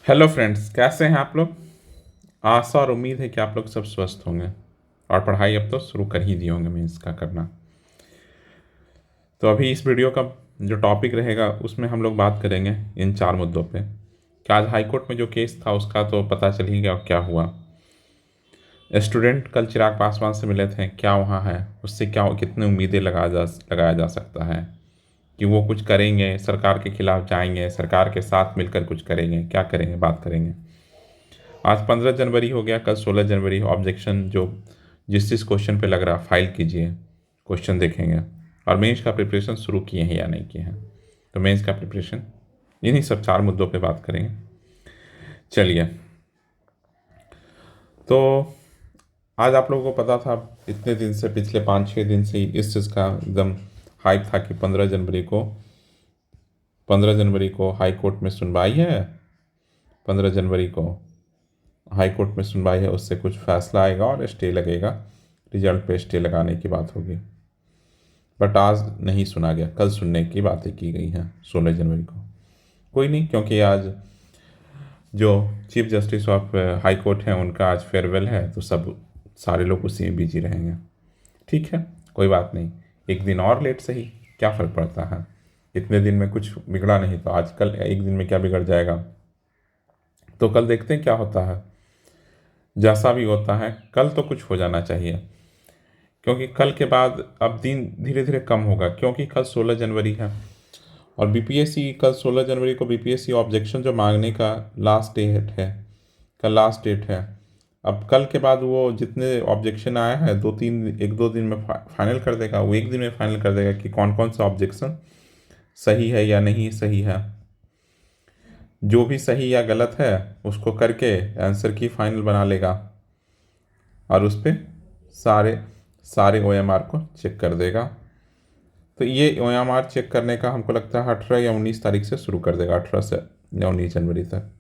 Hello friends, कैसे हैं आप लोग। आशा और उम्मीद है कि आप लोग सब स्वस्थ होंगे और पढ़ाई अब तो शुरू कर ही दिए होंगे मेंस का करना। तो अभी इस वीडियो का जो टॉपिक रहेगा उसमें हम लोग बात करेंगे इन चार मुद्दों पे कि आज हाई कोर्ट में जो केस था उसका तो पता चल ही गया क्या हुआ। स्टूडेंट कल चिराग पासवान से मिले थे, क्या वहाँ है, उससे क्या कितनी उम्मीदें लगाया जा सकता है कि वो कुछ करेंगे, सरकार के खिलाफ जाएंगे, सरकार के साथ मिलकर कुछ करेंगे, क्या करेंगे, बात करेंगे। आज 15 जनवरी हो गया, कल 16 जनवरी। ऑब्जेक्शन जो जिस जिस क्वेश्चन पे लग रहा फाइल कीजिए, क्वेश्चन देखेंगे। और मेंस का प्रिपरेशन शुरू किए हैं या नहीं किए हैं, तो मेंस का प्रिपरेशन इन्हीं सब चार मुद्दों पे बात करेंगे। चलिए, तो आज आप लोगों को पता था इतने दिन से, पिछले 5-6 दिन से इस चीज़ का एकदम हाइप था कि 15 जनवरी को हाई कोर्ट में सुनवाई है। 15 जनवरी को हाई कोर्ट में सुनवाई है, उससे कुछ फैसला आएगा और स्टे लगेगा, रिजल्ट पे स्टे लगाने की बात होगी। बट आज नहीं सुना गया, कल सुनने की बातें की गई हैं 16 जनवरी को। कोई नहीं, क्योंकि आज जो chief justice of high court हैं उनका आज फेयरवेल है, तो सब सारे लोग उसी में बिजी रहेंगे। ठीक है, कोई बात नहीं, एक दिन और लेट सही, क्या फ़र्क पड़ता है। इतने दिन में कुछ बिगड़ा नहीं, तो आज कल एक दिन में क्या बिगड़ जाएगा। तो कल देखते हैं क्या होता है। जैसा भी होता है कल तो कुछ हो जाना चाहिए, क्योंकि कल के बाद अब दिन धीरे धीरे कम होगा, क्योंकि कल 16 जनवरी है और बीपीएससी कल 16 जनवरी को बीपीएससी ऑब्जेक्शन जो मांगने का लास्ट डेट है, कल लास्ट डेट है। अब कल के बाद वो जितने ऑब्जेक्शन आया है 1-2 दिन में फाइनल कर देगा, वो एक दिन में फाइनल कर देगा कि कौन कौन सा ऑब्जेक्शन सही है या नहीं सही है। जो भी सही या गलत है उसको करके आंसर की फाइनल बना लेगा और उस पर सारे सारे OMR को चेक कर देगा। तो ये OMR चेक करने का हमको लगता है 18 या 19 तारीख से शुरू कर देगा, 18 से या 19 जनवरी तक,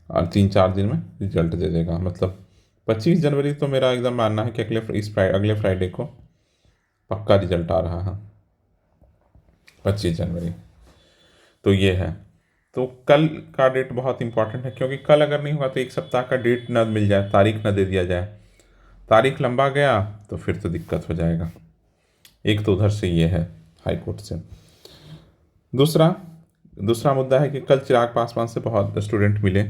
और 3-4 दिन में रिजल्ट दे देगा। मतलब 25 जनवरी तो मेरा एकदम मानना है कि अगले फ्राइडे को पक्का रिजल्ट आ रहा है, 25 जनवरी। तो ये है, तो कल का डेट बहुत इंपॉर्टेंट है, क्योंकि कल अगर नहीं हुआ तो एक सप्ताह का डेट न मिल जाए, तारीख न दे दिया जाए, तारीख लंबा गया तो फिर तो दिक्कत हो जाएगा। एक तो उधर से ये है हाई कोर्ट से। दूसरा दूसरा मुद्दा है कि कल चिराग पासवान से बहुत स्टूडेंट मिले,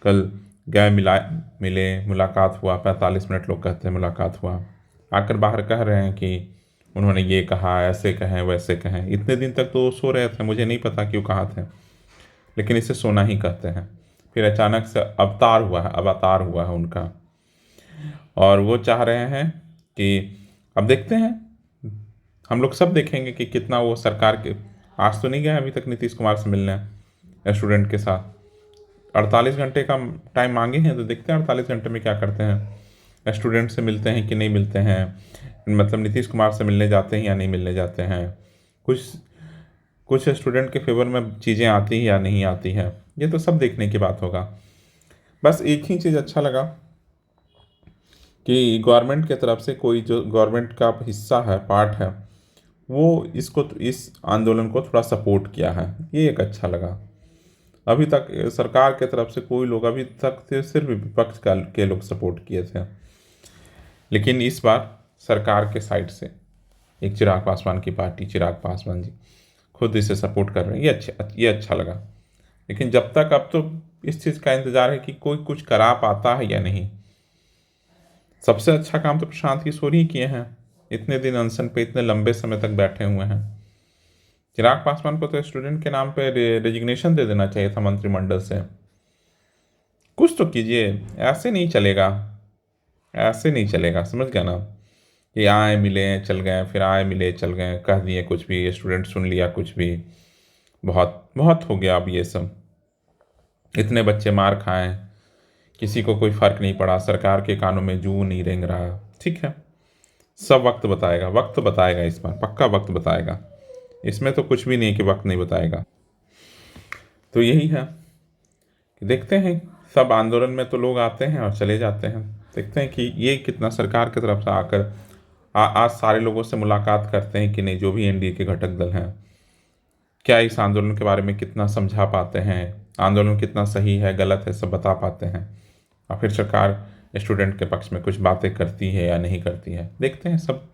कल गए, मिले, मुलाकात हुआ, 45 मिनट लोग कहते हैं मुलाकात हुआ। आकर बाहर कह रहे हैं कि उन्होंने ये कहा, ऐसे कहें वैसे कहें। इतने दिन तक तो सो रहे थे, मुझे नहीं पता क्यों कहा थे, लेकिन इसे सोना ही कहते हैं। फिर अचानक से अवतार हुआ है उनका, और वो चाह रहे हैं कि अब देखते हैं, हम लोग सब देखेंगे कि कितना वो सरकार के। आज तो नहीं गए अभी तक नीतीश कुमार से मिलने स्टूडेंट के साथ, 48 घंटे का टाइम मांगे हैं, तो देखते हैं 48 घंटे में क्या करते हैं। स्टूडेंट से मिलते हैं कि नहीं मिलते हैं, मतलब नीतीश कुमार से मिलने जाते हैं या नहीं मिलने जाते हैं, कुछ कुछ स्टूडेंट के फेवर में चीज़ें आती हैं या नहीं आती हैं, ये तो सब देखने की बात होगा। बस एक ही चीज़ अच्छा लगा कि गवर्नमेंट के तरफ से कोई जो गवर्नमेंट का हिस्सा है, पार्ट है, वो इस आंदोलन को थोड़ा सपोर्ट किया है, ये एक अच्छा लगा। अभी तक सरकार के तरफ से कोई लोग, अभी तक सिर्फ विपक्ष के लोग सपोर्ट किए थे, लेकिन इस बार सरकार के साइड से एक चिराग पासवान की पार्टी, चिराग पासवान जी खुद इसे सपोर्ट कर रहे हैं, ये अच्छा लगा। लेकिन जब तक, अब तो इस चीज़ का इंतज़ार है कि कोई कुछ करा पाता है या नहीं। सबसे अच्छा काम तो प्रशांत किशोर ही किए हैं, इतने दिन अनशन पे इतने लंबे समय तक बैठे हुए हैं। चिराग पासवान को तो स्टूडेंट के नाम पे रेजिग्नेशन दे देना चाहिए था मंत्रिमंडल से, कुछ तो कीजिए। ऐसे नहीं चलेगा, ऐसे नहीं चलेगा, समझ गया ना। ये आए मिले चल गए, फिर आए मिले चल गए, कह दिए कुछ भी, स्टूडेंट सुन लिया कुछ भी। बहुत बहुत हो गया अब ये सब, इतने बच्चे मार खाएं, किसी को कोई फर्क नहीं पड़ा, सरकार के कानों में जू नहीं रेंग रहा। ठीक है, सब वक्त बताएगा, वक्त बताएगा, इस बार पक्का वक्त बताएगा, इसमें तो कुछ भी नहीं कि वक्त नहीं बताएगा। तो यही है कि देखते हैं, सब आंदोलन में तो लोग आते हैं और चले जाते हैं, देखते हैं कि ये कितना सरकार की तरफ से आकर आज सारे लोगों से मुलाकात करते हैं कि नहीं, जो भी एनडीए के घटक दल हैं, क्या इस आंदोलन के बारे में कितना समझा पाते हैं, आंदोलन कितना सही है गलत है सब बता पाते हैं। और फिर सरकार स्टूडेंट के पक्ष में कुछ बातें करती है या नहीं करती है, देखते हैं। सब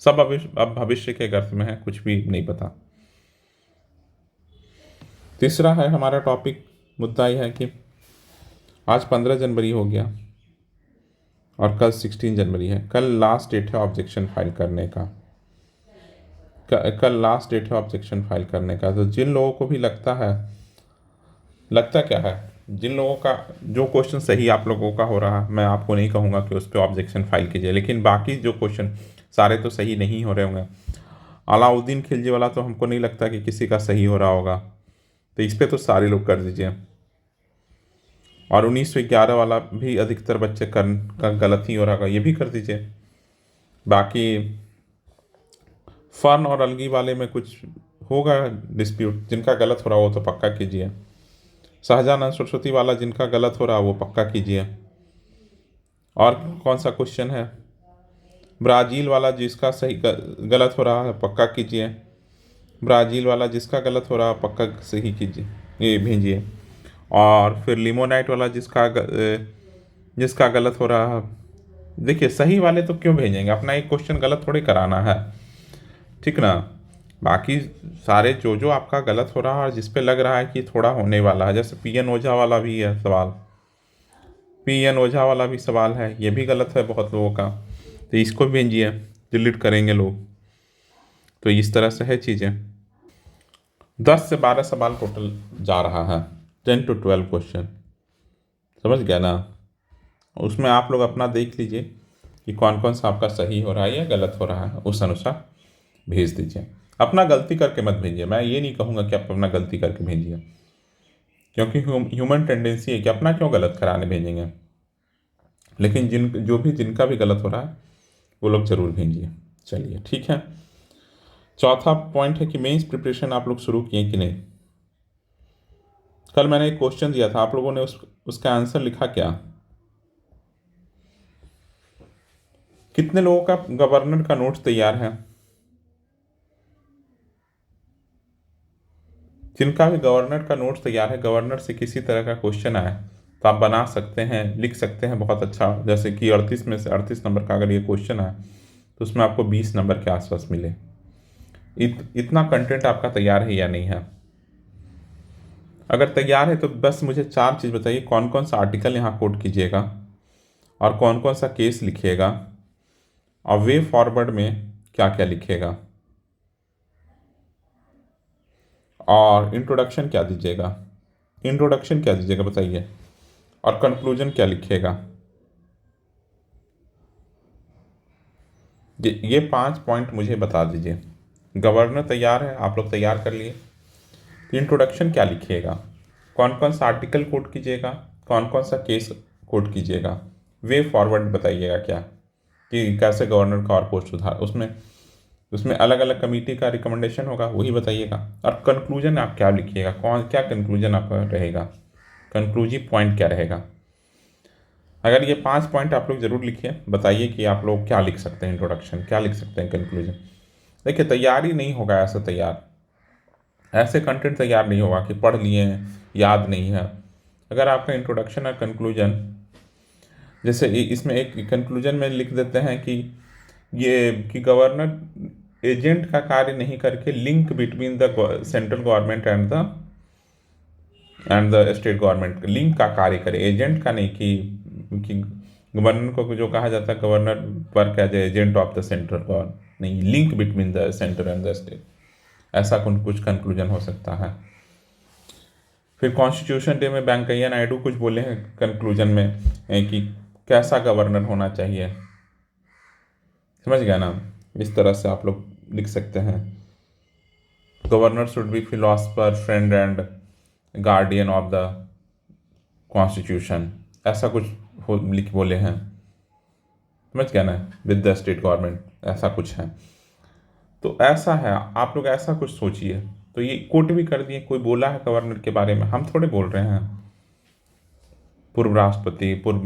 सब अब भविष्य के गर्त में है, कुछ भी नहीं पता। तीसरा है हमारा टॉपिक, मुद्दा यह है कि आज 15 जनवरी हो गया और कल 16 जनवरी है। कल लास्ट डेट है ऑब्जेक्शन फाइल करने का। कल लास्ट डेट है ऑब्जेक्शन फाइल करने का। तो जिन लोगों को भी लगता क्या है, जिन लोगों का जो क्वेश्चन सही आप लोगों का हो रहा है, मैं आपको नहीं कहूँगा कि उस पर ऑब्जेक्शन फाइल कीजिए, लेकिन बाकी जो क्वेश्चन सारे तो सही नहीं हो रहे होंगे। अलाउद्दीन खिलजी वाला तो हमको नहीं लगता कि किसी का सही हो रहा होगा, तो इस पर तो सारे लोग कर दीजिए। और 1911 वाला भी अधिकतर बच्चे का गलत ही हो रहा होगा, ये भी कर दीजिए। बाकी फन और अलगी वाले में कुछ होगा डिस्प्यूट, जिनका गलत हो रहा हो तो पक्का कीजिए। शाहजहां सरस्वती वाला जिनका गलत हो रहा वो पक्का कीजिए। और कौन सा क्वेश्चन है, ब्राज़ील वाला जिसका सही गलत हो रहा है पक्का कीजिए। ब्राज़ील वाला जिसका गलत हो रहा है पक्का सही कीजिए, ये भेजिए। और फिर लिमोनाइट वाला जिसका गलत हो रहा है, देखिए सही वाले तो क्यों भेजेंगे, अपना एक क्वेश्चन गलत थोड़ी कराना है, ठीक ना। बाकी सारे जो आपका गलत हो रहा है, जिस पे लग रहा है कि थोड़ा होने वाला है, जैसे पीएन ओझा वाला भी है सवाल, पीएन ओझा वाला भी सवाल है, ये भी गलत है बहुत लोगों का, तो इसको भेजिए, डिलीट करेंगे लोग। तो इस तरह से है चीज़ें। 10 से 12 सवाल टोटल जा रहा है, 10 to 12 क्वेश्चन, समझ गया ना। उसमें आप लोग अपना देख लीजिए कि कौन कौन सा आपका सही हो रहा है या गलत हो रहा है, उस अनुसार भेज दीजिए। अपना गलती करके मत भेजिए, मैं ये नहीं कहूँगा कि आप अपना गलती करके भेजिए, क्योंकि ह्यूमन टेंडेंसी है कि अपना क्यों गलत कराने भेजेंगे। लेकिन जिनका भी गलत हो रहा है वो लोग ज़रूर भेजिए। चलिए ठीक है। चौथा पॉइंट है कि मेंस प्रिपरेशन आप लोग शुरू किए कि नहीं। कल मैंने एक क्वेश्चन दिया था, आप लोगों ने उसका आंसर लिखा क्या। कितने लोगों का गवर्नर का नोट्स तैयार है। जिनका भी गवर्नर का नोट्स तैयार है, गवर्नर से किसी तरह का क्वेश्चन आए तो आप बना सकते हैं, लिख सकते हैं बहुत अच्छा। जैसे कि 38 में से 38 नंबर का अगर ये क्वेश्चन आए तो उसमें आपको 20 नंबर के आसपास मिले। इतना कंटेंट आपका तैयार है या नहीं है। अगर तैयार है तो बस मुझे 4 चीज़ बताइए, कौन कौन सा आर्टिकल यहाँ कोट कीजिएगा और कौन कौन सा केस लिखिएगा और वे फॉरवर्ड में क्या क्या लिखिएगा और इंट्रोडक्शन क्या दीजिएगा। इंट्रोडक्शन क्या दीजिएगा बताइए, और कंक्लूजन क्या लिखिएगा। ये 5 पॉइंट मुझे बता दीजिए। गवर्नर तैयार है, आप लोग तैयार कर लिए। इंट्रोडक्शन क्या लिखिएगा, कौन कौन सा आर्टिकल कोट कीजिएगा, कौन कौन सा केस कोट कीजिएगा, वे फॉरवर्ड बताइएगा क्या, कि कैसे गवर्नर का और पोस्ट सुधार, उसमें अलग अलग कमेटी का रिकमेंडेशन होगा वही बताइएगा। और कंक्लूजन आप क्या लिखिएगा, क्या कंक्लूजन आपका रहेगा, कंक्लूजिव पॉइंट क्या रहेगा। अगर ये 5 पॉइंट आप लोग ज़रूर लिखिए, बताइए कि आप लोग क्या लिख सकते हैं, इंट्रोडक्शन क्या लिख सकते हैं, कंक्लूजन। देखिए तैयार ही नहीं होगा ऐसे कंटेंट तैयार नहीं होगा कि पढ़ लिए याद नहीं है। अगर आपका इंट्रोडक्शन और कंक्लूजन, जैसे इसमें एक कंक्लूजन में लिख देते हैं कि गवर्नर एजेंट का कार्य नहीं करके link between the central government and the state government, link का कार्य करे, एजेंट का नहीं। कि गवर्नर को जो कहा जाता है, governor work as agent of the central government, नहीं, link between the centre and the state, ऐसा कुछ कंक्लूजन हो सकता है। फिर कॉन्स्टिट्यूशन डे में वेंकैया नायडू कुछ बोले हैं कंक्लूजन में कि कैसा गवर्नर होना चाहिए, समझ गया ना। इस तरह से आप लोग लिख सकते हैं। Governor should be philosopher, friend and guardian of the constitution, ऐसा कुछ लिख बोले हैं, समझ गया ना, विद द स्टेट गवर्नमेंट, ऐसा कुछ है। तो ऐसा है, आप लोग ऐसा कुछ सोचिए। तो ये कोट भी कर दिए, कोई बोला है गवर्नर के बारे में, हम थोड़े बोल रहे हैं। पूर्व राष्ट्रपति, पूर्व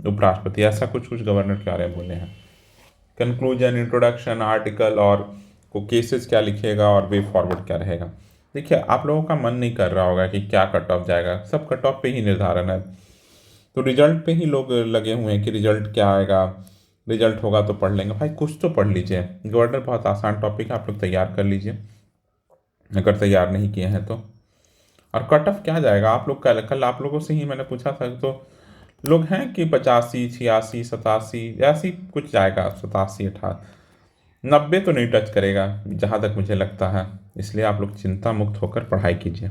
उपराष्ट्रपति, ऐसा कुछ गवर्नर के बारे में बोले हैं। कंक्लूजन, इंट्रोडक्शन, आर्टिकल और को केसेस क्या लिखिएगा और वे फॉरवर्ड क्या रहेगा। देखिए आप लोगों का मन नहीं कर रहा होगा कि क्या कट ऑफ जाएगा, सब कट ऑफ पे ही निर्धारण है। तो रिजल्ट पे ही लोग लगे हुए हैं कि रिजल्ट क्या आएगा, रिजल्ट होगा तो पढ़ लेंगे। भाई कुछ तो पढ़ लीजिए, गवर्नर बहुत आसान टॉपिक है, आप लोग तैयार कर लीजिए अगर तैयार नहीं किए हैं तो। और कट ऑफ क्या जाएगा, आप लोग कल कल आप लोगों से ही मैंने पूछा था तो लोग हैं कि 85 86 87 ऐसी कुछ जाएगा, 87 88 90 तो नहीं टच करेगा जहाँ तक मुझे लगता है। इसलिए आप लोग चिंता मुक्त होकर पढ़ाई कीजिए,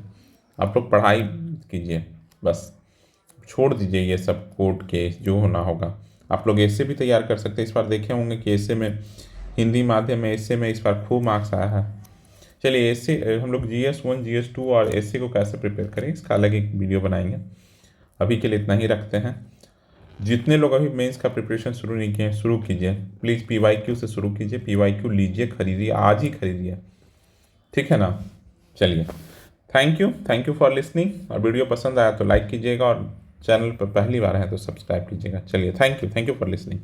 आप लोग पढ़ाई कीजिए बस, छोड़ दीजिए ये सब कोर्ट केस जो होना होगा। आप लोग ऐसे भी तैयार कर सकते हैं, इस बार देखे होंगे कि ऐसे में हिंदी माध्यम में ऐसे में इस बार खूब मार्क्स आया है। चलिए ऐसे हम लोग GS1 GS2 और ऐसे को कैसे प्रिपेयर करें इसका अलग एक वीडियो बनाएंगे। अभी के लिए इतना ही रखते हैं। जितने लोग अभी मेंस का प्रिपरेशन शुरू नहीं किए हैं शुरू कीजिए प्लीज़, PYQ से शुरू कीजिए, PYQ लीजिए, खरीदिए, आज ही खरीदिए, ठीक है ना। चलिए थैंक यू फॉर लिसनिंग। और वीडियो पसंद आया तो लाइक कीजिएगा और चैनल पर पहली बार है तो सब्सक्राइब कीजिएगा। चलिए थैंक यू फॉर लिसनिंग।